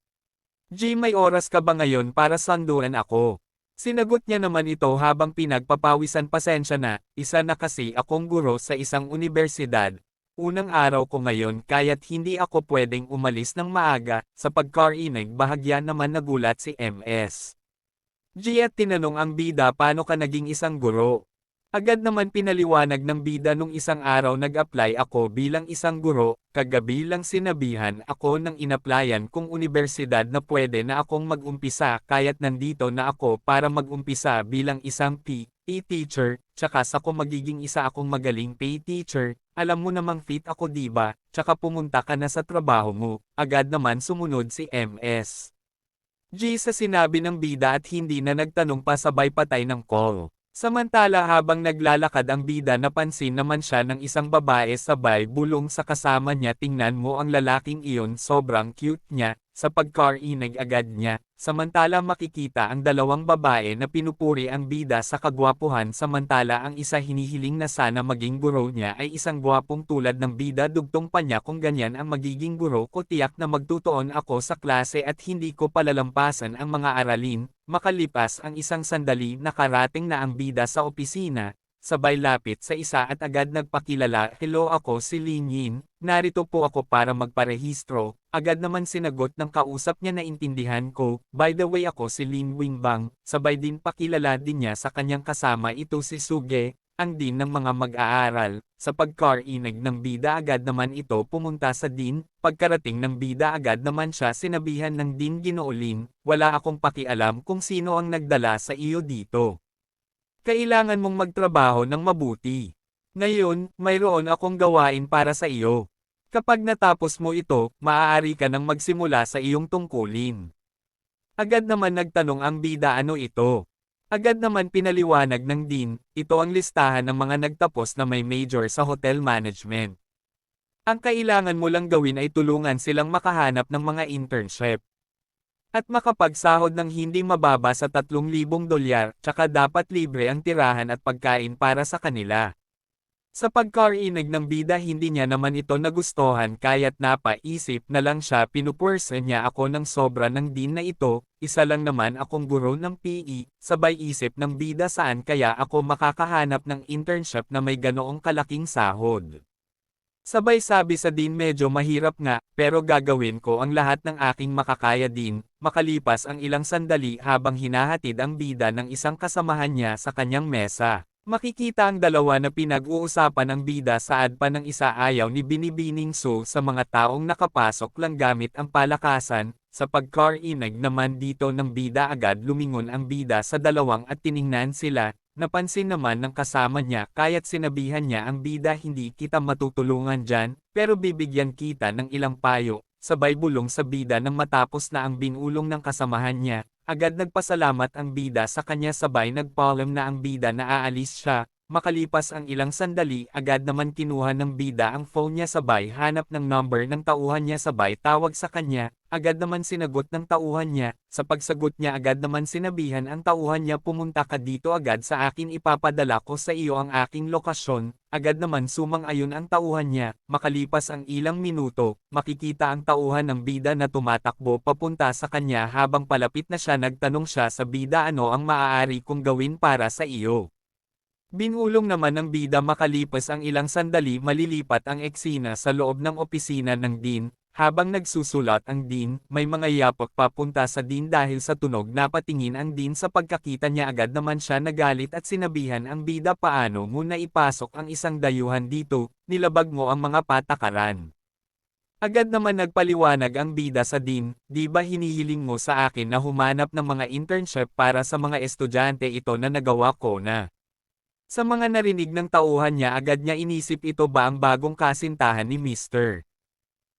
G may oras ka ba ngayon para sanduan ako? Sinagot niya naman ito habang pinagpapawisan pasensya na, isa na kasi akong guro sa isang universidad. Unang araw ko ngayon kaya't hindi ako pwedeng umalis ng maaga, sa pagkarinig bahagya naman nagulat si MS. G at tinanong ang bida paano ka naging isang guro? Agad naman pinaliwanag ng bida nung isang araw nag-apply ako bilang isang guro, kagabi lang sinabihan ako ng inaplayan kong universidad na pwede na akong mag-umpisa kaya't nandito na ako para mag-umpisa bilang isang teacher, tsaka sa ko magiging isa akong magaling pay teacher, alam mo namang fit ako diba, tsaka pumunta ka na sa trabaho mo, agad naman sumunod si MS. G sa sinabi ng bida at hindi na nagtanong pa sabay patay ng call. Samantala habang naglalakad ang bida napansin naman siya ng isang babae sabay bulong sa kasama niya tingnan mo ang lalaking iyon sobrang cute niya, sa pagkarinig agad niya, samantala makikita ang dalawang babae na pinupuri ang bida sa kagwapuhan samantala ang isa hinihiling na sana maging guro niya ay isang gwapong tulad ng bida dugtong pa niya kung ganyan ang magiging guro ko tiyak na magtutuon ako sa klase at hindi ko palalampasan ang mga aralin. Makalipas ang isang sandali nakarating na ang bida sa opisina, sabay lapit sa isa at agad nagpakilala, hello ako si Lin Yin, narito po ako para magparehistro, agad naman sinagot ng kausap niya na intindihan ko, by the way ako si Lin Wingbang, sabay din pakilala din niya sa kanyang kasama ito si Suge, ang dean ng mga mag-aaral, sa pagkarinig ng bida agad naman ito pumunta sa dean, pagkarating ng bida agad naman siya sinabihan ng dean Ginoolin, wala akong pakialam kung sino ang nagdala sa iyo dito. Kailangan mong magtrabaho ng mabuti. Ngayon, mayroon akong gawain para sa iyo. Kapag natapos mo ito, maaari ka nang magsimula sa iyong tungkulin. Agad naman nagtanong ang bida ano ito. Agad naman pinaliwanag ng dean, ito ang listahan ng mga nagtapos na may major sa hotel management. Ang kailangan mo lang gawin ay tulungan silang makahanap ng mga internship. At makapagsahod ng hindi mababa sa $3,000, tsaka dapat libre ang tirahan at pagkain para sa kanila. Sa pagkarinig ng bida hindi niya naman ito nagustuhan kaya't napaisip na lang siya pinupurse niya ako ng sobra ng dean na ito, isa lang naman akong guro ng PE, sabay isip ng bida saan kaya ako makakahanap ng internship na may ganoong kalaking sahod. Sabay sabi sa dean medyo mahirap nga, pero gagawin ko ang lahat ng aking makakaya din, makalipas ang ilang sandali habang hinahatid ang bida ng isang kasamahan niya sa kanyang mesa. Makikita ang dalawa na pinag-uusapan ng bida saad pa ng isa ayaw ni Binibining Su sa mga taong nakapasok lang gamit ang palakasan, sa pagkarinig naman dito ng bida agad lumingon ang bida sa dalawang at tiningnan sila, napansin naman ng kasama niya kaya't sinabihan niya ang bida hindi kita matutulungan dyan, pero bibigyan kita ng ilang payo, sabay bulong sa bida nang matapos na ang binulong ng kasamahan niya. Agad nagpasalamat ang bida sa kanya sabay nagpaalam na ang bida na aalis siya, makalipas ang ilang sandali agad naman kinuha ng bida ang phone niya sabay hanap ng number ng tauhan niya sabay tawag sa kanya, agad naman sinagot ng tauhan niya, sa pagsagot niya agad naman sinabihan ang tauhan niya pumunta ka dito agad sa akin ipapadala ko sa iyo ang aking lokasyon, agad naman sumang-ayon ang tauhan niya, makalipas ang ilang minuto, makikita ang tauhan ng bida na tumatakbo papunta sa kanya habang palapit na siya nagtanong siya sa bida ano ang maaari kong gawin para sa iyo. Binulong naman ng bida makalipas ang ilang sandali malilipat ang eksena sa loob ng opisina ng dean, habang nagsusulat ang dean, may mga yapak papunta sa dean dahil sa tunog napatingin ang dean sa pagkakita niya agad naman siya nagalit at sinabihan ang bida paano mo na ipasok ang isang dayuhan dito, nilabag mo ang mga patakaran. Agad naman nagpaliwanag ang bida sa dean, di ba hinihiling mo sa akin na humanap ng mga internship para sa mga estudyante ito na nagawa ko na. Sa mga narinig ng tauhan niya agad niya inisip ito ba ang bagong kasintahan ni Mr.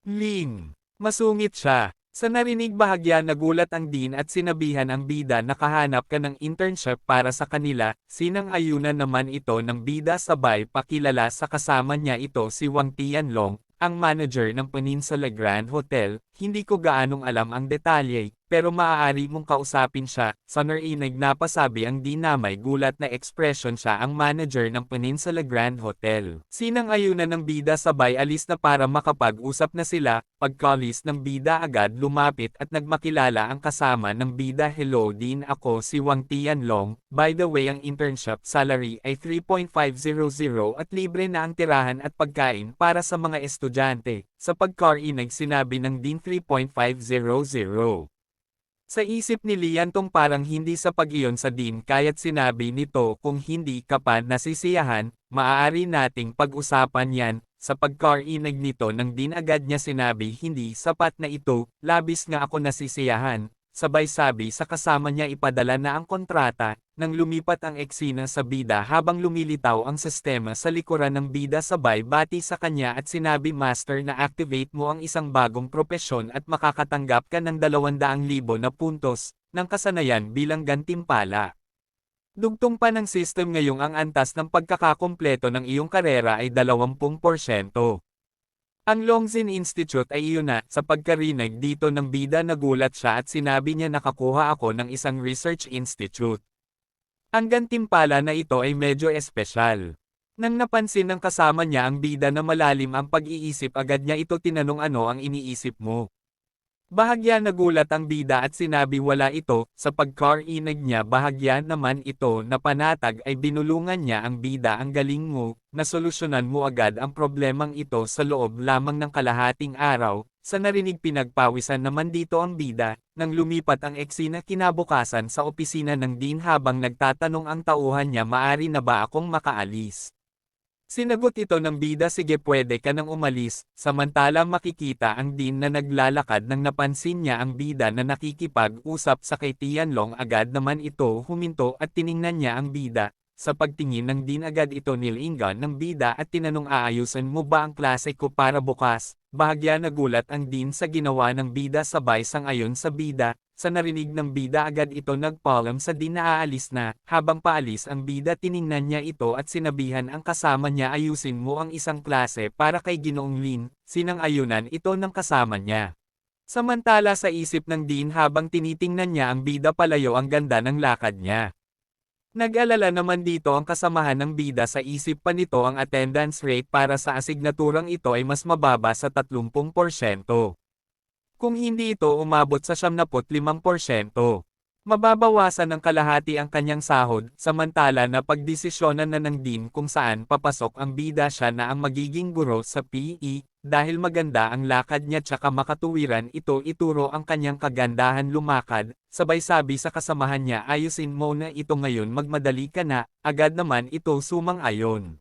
Lin. Masungit siya. Sa narinig bahagya nagulat ang dean at sinabihan ang bida na kahanap ka ng internship para sa kanila, sinang-ayunan naman ito ng bida sabay pakilala sa kasama niya ito si Wang Tianlong, ang manager ng Peninsula Grand Hotel, hindi ko gaanong alam ang detalye, pero maaari mong kausapin siya, sa narinig napasabi ang di na may gulat na ekspresyon siya ang manager ng Peninsula Grand Hotel. Sinang-ayunan ng bida sabay alis na para makapag-usap na sila, pagkalis ng bida agad lumapit at nagmakilala ang kasama ng bida hello din ako si Wang Tianlong, by the way ang internship salary ay 3.500 at libre na ang tirahan at pagkain para sa mga estudyante, sa pagkarinig sinabi ng din 3.500. Sa isip ni Liantong parang hindi sa pag-iyon sa dean kaya't sinabi nito kung hindi ka pa nasisiyahan, maaari nating pag-usapan yan, sa pagkarinig nito ng dean agad niya sinabi hindi sapat na ito, labis nga ako nasisiyahan, sabay sabi sa kasama niya ipadala na ang kontrata, nang lumipat ang eksena sa bida habang lumilitaw ang sistema sa likuran ng bida sabay bati sa kanya at sinabi Master na activate mo ang isang bagong propesyon at makakatanggap ka ng 200,000 na puntos, ng kasanayan bilang gantimpala. Dugtong pa ng system ngayong ang antas ng pagkakakumpleto ng iyong karera ay 20%. Ang Longzhin Institute ay iyon na, sa pagkarinig dito ng bida nagulat siya at sinabi niya nakakuha ako ng isang research institute. Ang gantimpala na ito ay medyo espesyal. Nang napansin ng kasama niya ang bida na malalim ang pag-iisip agad niya ito tinanong ano ang iniisip mo. Bahagya nagulat ang bida at sinabi wala ito, sa pagkarinig niya bahagya naman ito na panatag ay binulungan niya ang bida ang galing mo, nasolusyonan mo agad ang problemang ito sa loob lamang ng kalahating araw, sa narinig pinagpawisan naman dito ang bida, nang lumipat ang eksena kinabukasan sa opisina ng dean habang nagtatanong ang tauhan niya maari na ba akong makaalis. Sinagot ito ng bida sige pwede ka nang umalis, samantala makikita ang dean na naglalakad nang napansin niya ang bida na nakikipag-usap sa kay Tianlong agad naman ito huminto at tiningnan niya ang bida, sa pagtingin ng dean agad ito nilingan ng bida at tinanong aayusin mo ba ang klase ko para bukas, bahagya nagulat ang dean sa ginawa ng bida sabay sang-ayon sa bida. Sa narinig ng bida agad ito nagpaalam sa dean na aalis na, habang paalis ang bida tiningnan niya ito at sinabihan ang kasama niya ayusin mo ang isang klase para kay Ginoong Lin, sinang-ayunan ito ng kasama niya. Samantala sa isip ng dean habang tinitingnan niya ang bida palayo ang ganda ng lakad niya. Nag-alala naman dito ang kasamahan ng bida sa isip pa nito ang attendance rate para sa asignaturang ito ay mas mababa sa 30%. Kung hindi ito umabot sa 75%, mababawasan ng kalahati ang kanyang sahod, samantala na pagdesisyonan na ng dean kung saan papasok ang bida siya na ang magiging guro sa PE, dahil maganda ang lakad niya tsaka makatuwiran ito ituro ang kanyang kagandahan lumakad, sabay sabi sa kasamahan niya ayusin mo na ito ngayon magmadali ka na, agad naman ito sumang-ayon.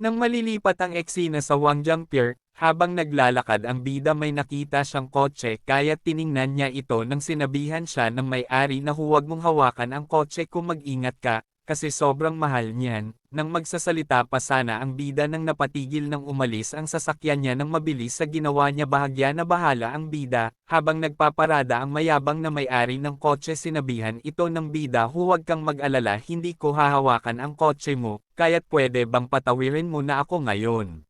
Nang malilipat ang eksena sa Wangjiang Pier, habang naglalakad ang bida may nakita siyang kotse kaya tiningnan niya ito nang sinabihan siya ng may-ari na huwag mong hawakan ang kotse kung mag-ingat ka, kasi sobrang mahal niyan. Nang magsasalita pa sana ang bida nang napatigil nang umalis ang sasakyan niya nang mabilis sa ginawa niya bahagya na bahala ang bida, habang nagpaparada ang mayabang na may-ari ng kotse sinabihan ito ng bida huwag kang mag-alala hindi ko hahawakan ang kotse mo, kaya't pwede bang patawirin mo na ako ngayon.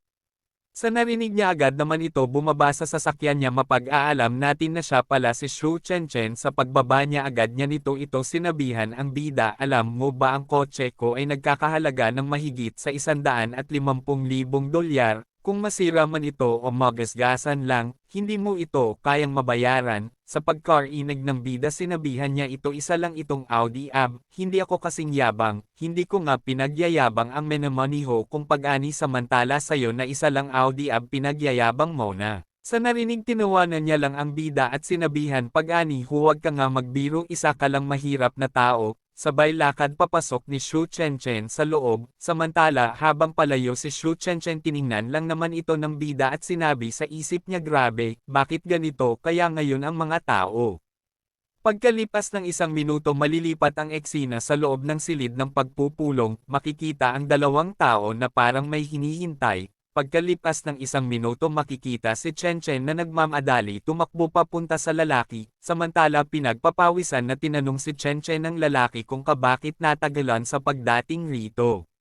Sa narinig niya agad naman ito bumaba sa sasakyan niya mapag-aalam natin na siya pala si Shu Chenchen sa pagbaba niya agad niya ito sinabihan ang bida alam mo ba ang kotse ko ay nagkakahalaga ng mahigit sa 150,000 dolyar, kung masira man ito o magasgasan lang, hindi mo ito kayang mabayaran. Sa pagkarinig ng bida sinabihan niya ito isa lang itong Audi AB, hindi ako kasing yabang, hindi ko nga pinagyayabang ang menamaniho kung pag-ani samantala sayo na isa lang Audi AB pinagyayabang mo na. Sa narinig tinawanan niya lang ang bida at sinabihan pag-ani huwag ka nga magbiro isa ka lang mahirap na tao, sabay lakad papasok ni Shu Chenchen sa loob, samantala habang palayo si Shu Chenchen tiningnan lang naman ito ng bida at sinabi sa isip niya grabe, bakit ganito kaya ngayon ang mga tao. Pagkalipas ng 1 minuto malilipat ang eksena sa loob ng silid ng pagpupulong, makikita ang dalawang tao na parang may hinihintay. Pagkalipas ng 1 minuto makikita si Chenchen na nagmamadali tumakbo papunta sa lalaki, samantala pinagpapawisan na tinanong si Chenchen ng lalaki kung bakit natagalan sa pagdating rito.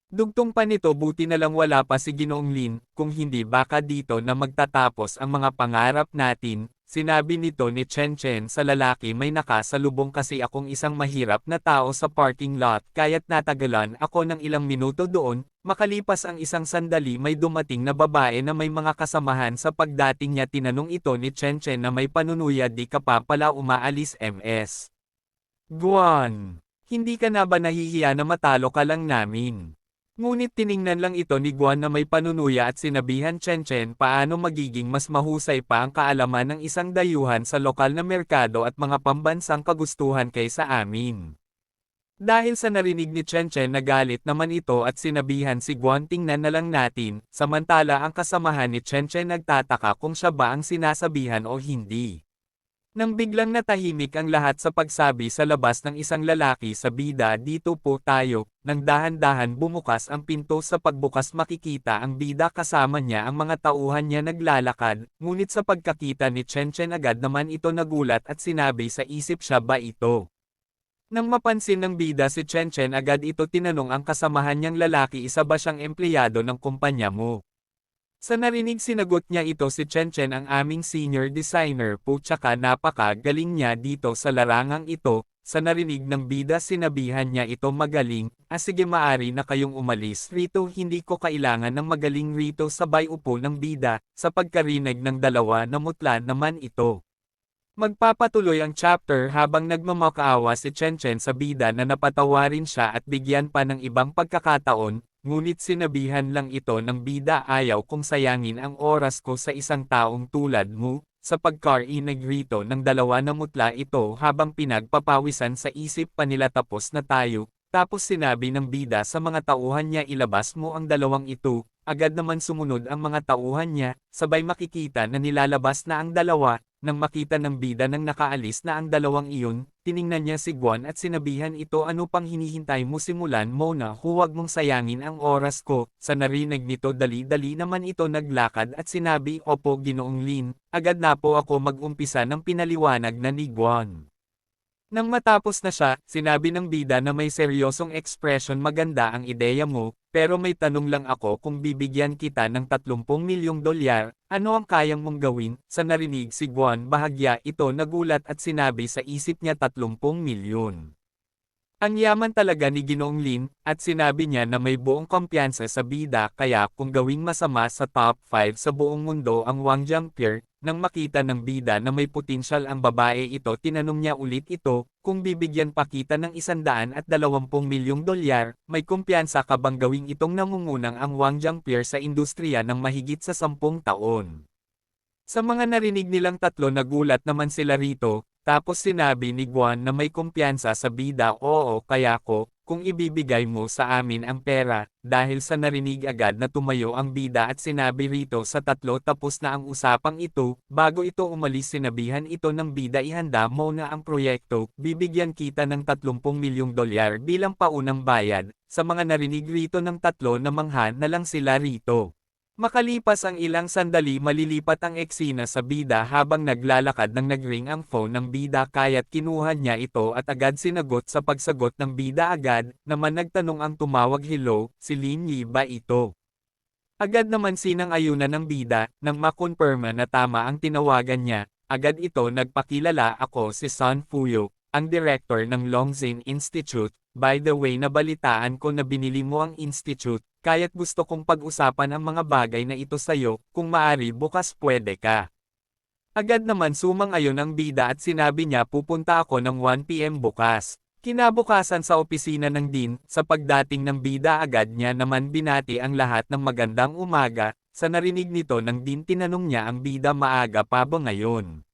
Dugtong pa nito buti na lang wala pa si Ginoong Lin, kung hindi baka dito na magtatapos ang mga pangarap natin, sinabi nito ni Chenchen sa lalaki may nakasalubong kasi akong isang mahirap na tao sa parking lot kaya't natagalan ako ng ilang minuto doon, makalipas ang isang sandali may dumating na babae na may mga kasamahan sa pagdating niya tinanong ito ni Chenchen na may panunuya di ka pa pala umaalis MS. Guan, hindi ka na ba nahihiya na matalo ka lang namin? Ngunit tiningnan lang ito ni Guan na may panunuya at sinabihan Chenchen paano magiging mas mahusay pa ang kaalaman ng isang dayuhan sa lokal na merkado at mga pambansang kagustuhan kaysa amin. Dahil sa narinig ni Chenchen nagalit naman ito at sinabihan si Guan tingnan na lang natin, samantala ang kasamahan ni Chenchen nagtataka kung siya ba ang sinasabihan o hindi. Nang biglang natahimik ang lahat sa pagsabi sa labas ng isang lalaki sa bida, "Dito po tayo." Nang dahan-dahan bumukas ang pinto, sa pagbukas makikita ang bida kasama niya ang mga tauhan niya naglalakad, ngunit sa pagkakita ni Chen Chen agad naman ito nagulat at sinabi sa isip, siya ba ito? Nang mapansin ng bida si Chen Chen, agad ito tinanong ang kasamahan niyang lalaki, isa ba siyang empleyado ng kumpanya mo? Sa narinig sinagot niya, ito si Chen Chen, ang aming senior designer po, tsaka napaka-galing niya dito sa larangang ito. Sa narinig ng bida sinabihan niya ito, magaling, sige maari na kayong umalis rito, hindi ko kailangan ng magaling rito, sabay upo ng bida. Sa pagkarinig ng dalawa namutla naman ito. Magpapatuloy ang chapter habang nagmamakaawa si Chen Chen sa bida na napatawarin siya at bigyan pa ng ibang pagkakataon, ngunit sinabihan lang ito ng bida, ayaw kong sayangin ang oras ko sa isang taong tulad mo. Sa pagkarinig rito ng dalawa namutla ito habang pinagpapawisan sa isip pa nila, tapos na tayo. Tapos sinabi ng bida sa mga tauhan niya, ilabas mo ang dalawang ito. Agad naman sumunod ang mga tauhan niya, sabay makikita na nilalabas na ang dalawa. Nang makita ng bida nang nakaalis na ang dalawang iyon, tiningnan niya si Guan at sinabihan ito, ano pang hinihintay mo, simulan mo na, huwag mong sayangin ang oras ko. Sa narinig nito dali-dali naman ito naglakad at sinabi, opo Ginoong Lin, agad na po ako mag-umpisa ng pinaliwanag na ni Guan. Nang matapos na siya, sinabi ng bida na may seryosong ekspresyon, maganda ang ideya mo, pero may tanong lang ako, kung bibigyan kita ng 30 milyong dolyar, ano ang kayang mong gawin? Sa narinig si Guan, bahagya ito nagulat at sinabi sa isip niya, 30 milyon. Ang yaman talaga ni Ginoong Lin, at sinabi niya na may buong kumpiyansa sa bida, kaya kung gawing masama sa top 5 sa buong mundo ang Wang Jiangpier. Nang makita ng bida na may potensyal ang babae ito, tinanong niya ulit ito, kung bibigyan pa kita ng 120 milyong dolyar, may kumpiyansa ka bang gawing itong nangungunang ang Wang Jiangpier sa industriya ng mahigit sa 10 taon? Sa mga narinig nilang tatlo nagulat naman sila rito, tapos sinabi ni Guan na may kumpiyansa sa bida, oo kaya ko, kung ibibigay mo sa amin ang pera. Dahil sa narinig agad na tumayo ang bida at sinabi rito sa tatlo, tapos na ang usapang ito. Bago ito umalis sinabihan ito ng bida, ihanda mo na ang proyekto, bibigyan kita ng 30 milyong dolyar bilang paunang bayad. Sa mga narinig rito ng tatlo, namangha na lang sila rito. Makalipas ang ilang sandali, malilipat ang eksena sa bida habang naglalakad nang nagring ang phone ng bida, kaya't kinuha niya ito at agad sinagot. Sa pagsagot ng bida agad naman nagtanong ang tumawag, hello, si Lin Yi ba ito? Agad naman sinang-ayunan ng bida, nang makonfirma na tama ang tinawagan niya, agad ito nagpakilala, ako si Sun Fuyo, ang director ng Longzhen Institute. By the way, nabalitaan ko na binili mo ang institute, kaya't gusto kong pag-usapan ang mga bagay na ito sayo, kung maari bukas pwede ka. Agad naman sumang-ayon ang bida at sinabi niya, pupunta ako ng 1 PM bukas. Kinabukasan sa opisina ng Dean, sa pagdating ng bida agad niya naman binati ang lahat ng magandang umaga. Sa narinig nito ng Dean, tinanong niya ang bida, maaga pa ba ngayon?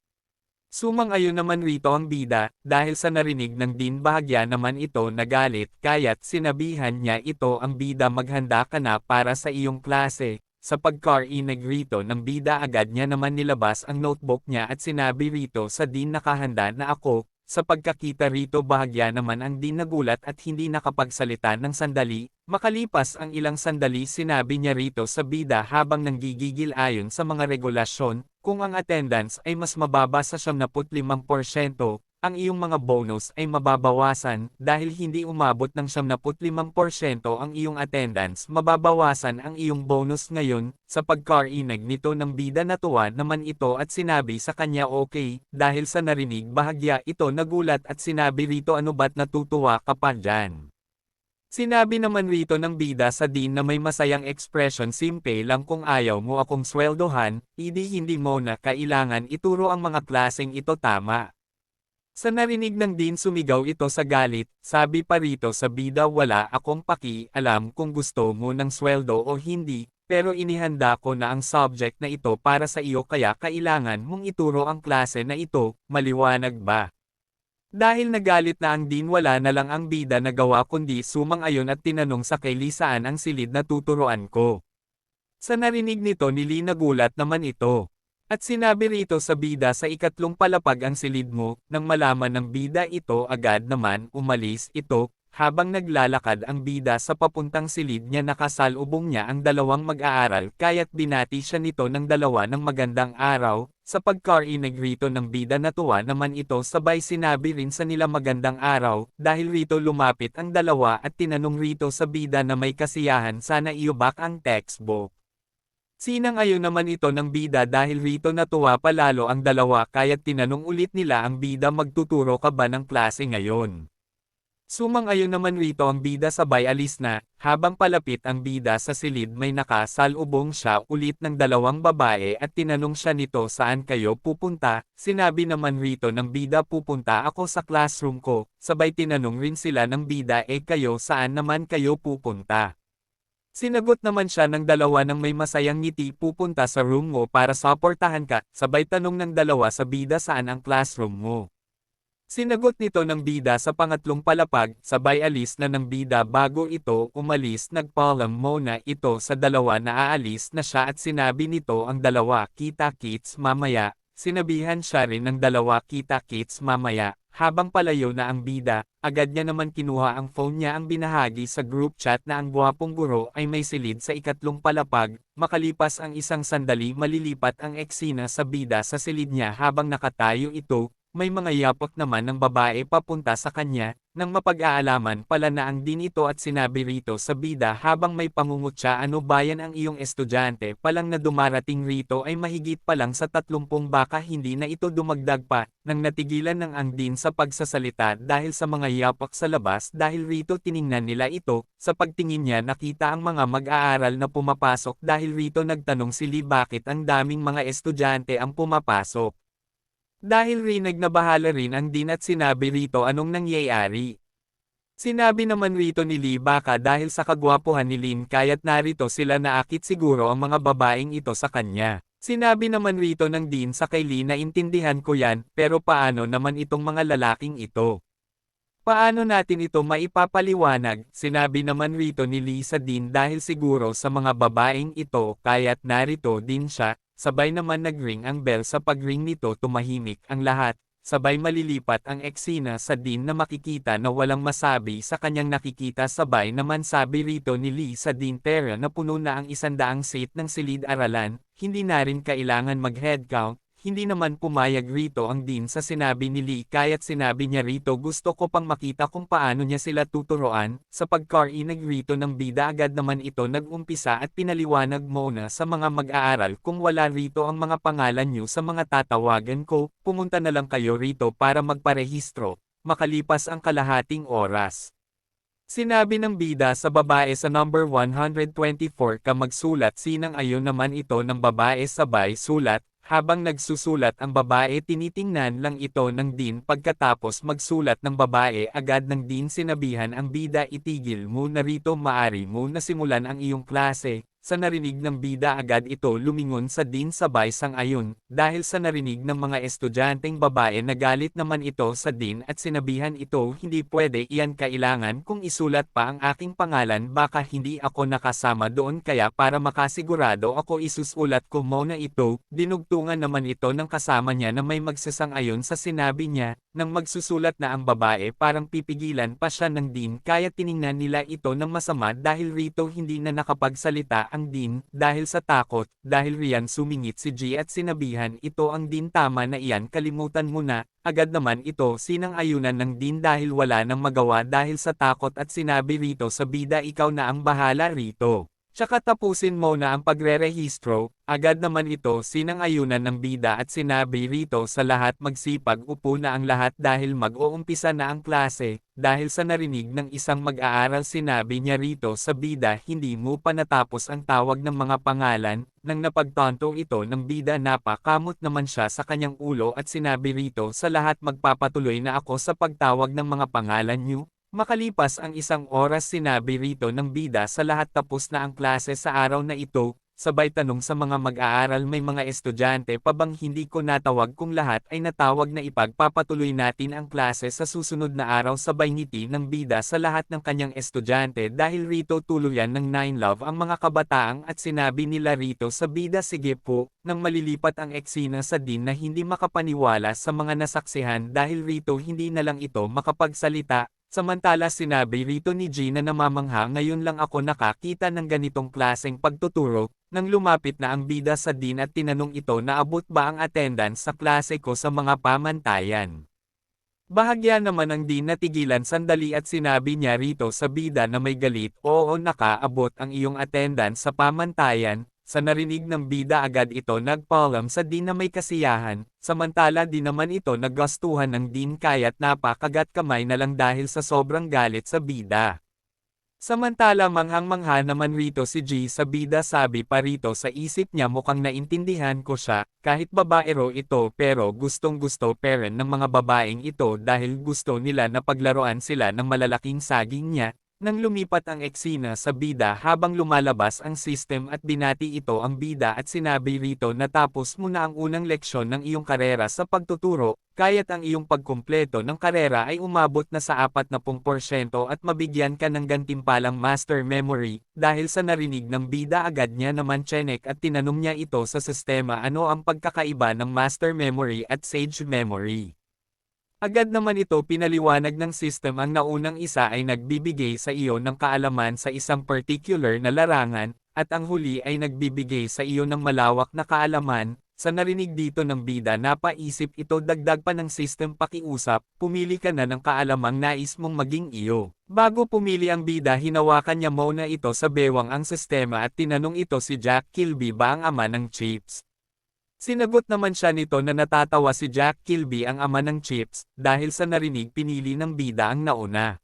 Sumang-ayon naman rito ang bida, dahil sa narinig ng Dean bahagya naman ito nagalit, kaya't sinabihan niya ito ang bida, maghanda ka na para sa iyong klase. Sa pagkarinig rito ng bida agad niya naman nilabas ang notebook niya at sinabi rito sa Dean, nakahanda na ako. Sa pagkakita rito bahagya naman ang Dean nagulat at hindi nakapagsalita ng sandali. Makalipas ang ilang sandali sinabi niya rito sa bida habang nanggigigil, ayon sa mga regulasyon, kung ang attendance ay mas mababa sa 75%, ang iyong mga bonus ay mababawasan. Dahil hindi umabot ng 75% ang iyong attendance, mababawasan ang iyong bonus ngayon. Sa pagkarinig nito ng bida natuwa naman ito at sinabi sa kanya, okay. Dahil sa narinig bahagya ito nagulat at sinabi rito, ano ba't natutuwa ka pa dyan? Sinabi naman rito ng bida sa Dean na may masayang ekspresyon, simple lang, kung ayaw mo akong sweldohan, hindi mo na kailangan ituro ang mga klaseng ito, tama? Sa narinig ng Dean sumigaw ito sa galit, sabi pa rito sa bida, wala akong paki alam kung gusto mo ng sweldo o hindi, pero inihanda ko na ang subject na ito para sa iyo, kaya kailangan mong ituro ang klase na ito, maliwanag ba? Dahil nagalit na ang Dean, wala na lang ang bida nagawa kundi sumang-ayon at tinanong sa kay Lee, saan ang silid na tuturuan ko? Sa narinig nito ni Lee nagulat naman ito. At sinabi rito sa bida sa ikatlong palapag ang silid mo, nang malaman ng bida ito agad naman umalis ito, habang naglalakad ang bida sa papuntang silid niya nakasalubong niya ang dalawang mag-aaral kaya't binati siya nito ng dalawa ng magandang araw, sa pagkarinig rito ng bida natuwa naman ito sabay sinabi rin sa nila magandang araw, dahil rito lumapit ang dalawa at tinanong rito sa bida na may kasiyahan sana iubak ang textbook. Sinang-ayon naman ito ng bida dahil rito natuwa palalo ang dalawa kaya't tinanong ulit nila ang bida magtuturo ka ba ng klase ngayon. Sumang-ayon naman rito ang bida sabay alis na, habang palapit ang bida sa silid may nakasalubong siya ulit ng dalawang babae at tinanong siya nito saan kayo pupunta, sinabi naman rito ng bida pupunta ako sa classroom ko, sabay tinanong rin sila ng bida kayo saan naman kayo pupunta. Sinagot naman siya ng dalawa ng may masayang ngiti pupunta sa room mo para suportahan ka, sabay tanong ng dalawa sa bida saan ang classroom mo. Sinagot nito ng bida sa pangatlong palapag, sabay alis na ng bida bago ito umalis nagpaalam muna ito sa dalawa na aalis na siya at sinabi nito ang dalawa kita-kits mamaya, sinabihan siya rin ng dalawa kita-kits mamaya. Habang palayo na ang bida, agad niya naman kinuha ang phone niya ang binahagi sa group chat na ang gwapong guro ay may silid sa ikatlong palapag, makalipas ang isang sandali malilipat ang eksena sa bida sa silid niya habang nakatayo ito, may mga yapok naman ng babae papunta sa kanya, nang mapag-aalaman pala na ang din ito at sinabi rito sa bida habang may pangungutya ano bayan ang iyong estudyante palang na dumarating rito ay mahigit palang sa 30 baka hindi na ito dumagdag pa, nang natigilan ng ang din sa pagsasalita dahil sa mga yapok sa labas dahil rito tiningnan nila ito, sa pagtingin niya nakita ang mga mag-aaral na pumapasok dahil rito nagtanong si Lee bakit ang daming mga estudyante ang pumapasok. Dahil rin nagnabahala rin ang din at sinabi rito anong nangyayari. Sinabi naman rito ni Lee baka dahil sa kagwapuhan ni Lin kaya't narito sila naakit siguro ang mga babaeng ito sa kanya. Sinabi naman rito ng din sa kay Lee na intindihan ko yan pero paano naman itong mga lalaking ito? Paano natin ito maipapaliwanag? Sinabi naman rito ni Lee sa din dahil siguro sa mga babaeng ito kaya't narito din siya. Sabay naman nagring ang bell sa pagring nito tumahimik ang lahat, sabay malilipat ang eksena sa din na makikita na walang masabi sa kanyang nakikita sabay naman sabi rito ni Lee sa din pera na puno na ang 100 seat ng silid-aralan, hindi na rin kailangan mag-headcount. Hindi naman pumayag rito ang din sa sinabi ni Lee kaya't sinabi niya rito gusto ko pang makita kung paano niya sila tuturuan, sa pagkarinig rito ng bida agad naman ito nag-umpisa at pinaliwanag muna sa mga mag-aaral kung wala rito ang mga pangalan niyo sa mga tatawagan ko, pumunta na lang kayo rito para magparehistro, makalipas ang kalahating oras. Sinabi ng bida sa babae sa number 124 ka magsulat sinang-ayon naman ito ng babae sabay sulat. Habang nagsusulat ang babae tinitingnan lang ito ng din pagkatapos magsulat ng babae agad ng din sinabihan ang bida itigil mo na rito maari mo na simulan ang iyong klase. Sa narinig ng bida agad ito lumingon sa din sabay sang-ayon, dahil sa narinig ng mga estudyanteng babae nagalit naman ito sa din at sinabihan ito hindi pwede iyan kailangan kung isulat pa ang aking pangalan baka hindi ako nakasama doon kaya para makasigurado ako isusulat ko muna ito, dinugtungan naman ito ng kasama niya na may magsasang-ayon sa sinabi niya, nang magsusulat na ang babae parang pipigilan pa siya ng din kaya tiningnan nila ito ng masama dahil rito hindi na nakapagsalita ang din, dahil sa takot, dahil riyan sumingit si G at sinabihan ito ang din tama na iyan kalimutan mo na, agad naman ito sinang-ayunan ng din dahil wala nang magawa dahil sa takot at sinabi rito sa bida ikaw na ang bahala rito. Tsaka tapusin mo na ang pagre-rehistro, agad naman ito sinang-ayunan ng bida at sinabi rito sa lahat magsipag upo na ang lahat dahil mag-uumpisa na ang klase, dahil sa narinig ng isang mag-aaral sinabi niya rito sa bida hindi mo pa natapos ang tawag ng mga pangalan, nang napagtanto ito ng bida napakamot naman siya sa kanyang ulo at sinabi rito sa lahat magpapatuloy na ako sa pagtawag ng mga pangalan niyo. Makalipas ang 1 oras sinabi rito ng bida sa lahat tapos na ang klase sa araw na ito, sabay tanong sa mga mag-aaral may mga estudyante pa bang hindi ko natawag kung lahat ay natawag na ipagpapatuloy natin ang klase sa susunod na araw sabay ngiti ng bida sa lahat ng kanyang estudyante dahil rito tuluyan ng Nine Love ang mga kabataang at sinabi nila rito sa bida sige po, nang malilipat ang eksena sa din na hindi makapaniwala sa mga nasaksihan dahil rito hindi na lang ito makapagsalita. Samantala sinabi rito ni G na namamangha ngayon lang ako nakakita ng ganitong klaseng pagtuturo, nang lumapit na ang bida sa dean at tinanong ito na abot ba ang attendance sa klase ko sa mga pamantayan. Bahagya naman ang dean na tigilan sandali at sinabi niya rito sa bida na may galit, oo nakaabot ang iyong attendance sa pamantayan. Sa narinig ng bida agad ito nagpaalam sa dean na may kasiyahan, samantala di naman ito naggastuhan ng dean kaya't napakagat kamay na lang dahil sa sobrang galit sa bida. Samantala manghang-mangha naman rito si G sa bida sabi pa rito sa isip niya mukhang naintindihan ko siya, kahit babaero ito pero gustong-gusto parent ng mga babaeng ito dahil gusto nila na paglaruan sila ng malalaking saging niya. Nang lumipat ang eksena sa bida habang lumalabas ang system at binati ito ang bida at sinabi rito na tapos mo na ang unang leksyon ng iyong karera sa pagtuturo, kaya't ang iyong pagkumpleto ng karera ay umabot na sa 40% at mabigyan ka ng gantimpalang master memory, dahil sa narinig ng bida agad niya naman chinek at tinanong niya ito sa sistema ano ang pagkakaiba ng master memory at sage memory. Agad naman ito pinaliwanag ng system ang naunang isa ay nagbibigay sa iyo ng kaalaman sa isang particular na larangan, at ang huli ay nagbibigay sa iyo ng malawak na kaalaman. Sa narinig dito ng bida napaisip ito dagdag pa ng system pakiusap, pumili ka na ng kaalamang nais mong maging iyo. Bago pumili ang bida hinawakan niya muna ito sa bewang ang sistema at tinanong ito si Jack Kilby ba ang ama ng Chips. Sinagot naman siya nito na natatawa si Jack Kilby ang ama ng Chips, dahil sa narinig pinili ng bida ang nauna.